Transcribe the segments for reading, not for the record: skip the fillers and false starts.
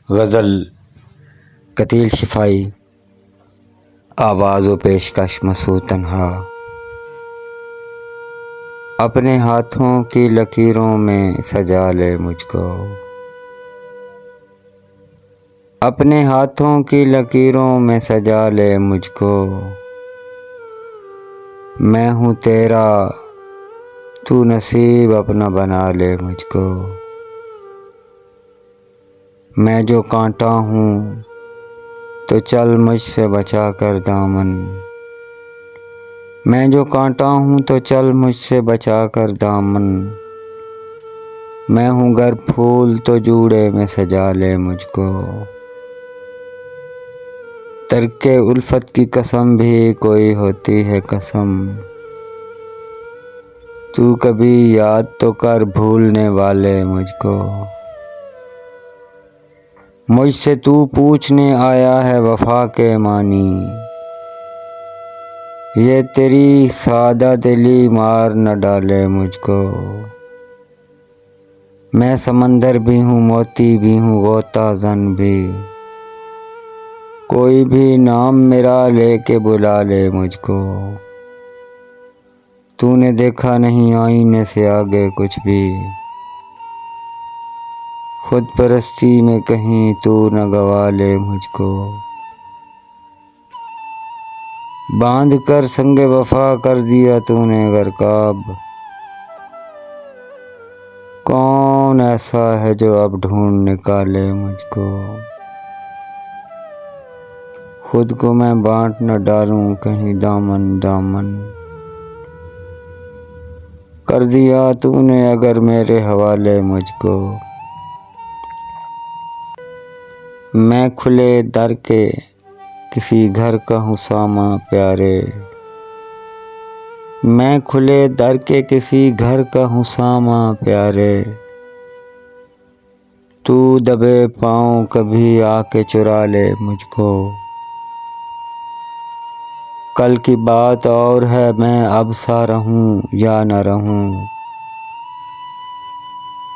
गज़ल कतील शिफाई आवाज़ व पेशकश मसूद तन्हा। अपने हाथों की लकीरों में सजा ले मुझको, अपने हाथों की लकीरों में सजा ले मुझको। मैं हूँ तेरा, तू नसीब अपना बना ले मुझको। मैं जो कांटा हूँ तो चल मुझसे बचा कर दामन, मैं जो कांटा हूँ तो चल मुझसे बचा कर दामन। मैं हूँ गर फूल तो जूड़े में सजा ले मुझको। तरके उल्फत की कसम भी कोई होती है कसम, तू कभी याद तो कर भूलने वाले मुझको। मुझसे तू पूछने आया है वफा के मानी, ये तेरी सादा दिली मार न डाले मुझको। मैं समंदर भी हूँ मोती भी हूँ गोता जन भी, कोई भी नाम मेरा लेके बुला ले मुझको। तूने देखा नहीं आईने से आगे कुछ भी, खुद परस्ती में कहीं तू न गवा ले मुझको। बांध कर संगे वफा कर दिया तूने गरकाब, कौन ऐसा है जो अब ढूंढ निकाले मुझको। खुद को मैं बांट न डालूं कहीं दामन दामन, कर दिया तूने अगर मेरे हवाले मुझको। मैं खुले दर के किसी घर का हूँ सामा प्यारे, मैं खुले दर के किसी घर का हूँ सामा प्यारे। तू दबे पाँव कभी आके चुरा ले मुझको। कल की बात और है मैं अब सा रहूं या न रहूं,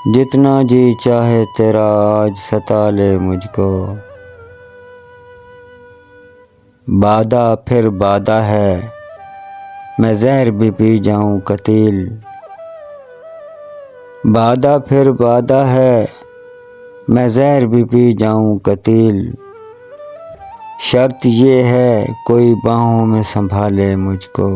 जितना जी चाहे तेरा आज सता ले मुझको। वादा फिर वादा है मैं जहर भी पी जाऊं कतील, वादा फिर वादा है मैं जहर भी पी जाऊं कतील। शर्त ये है कोई बाहों में संभाले मुझको।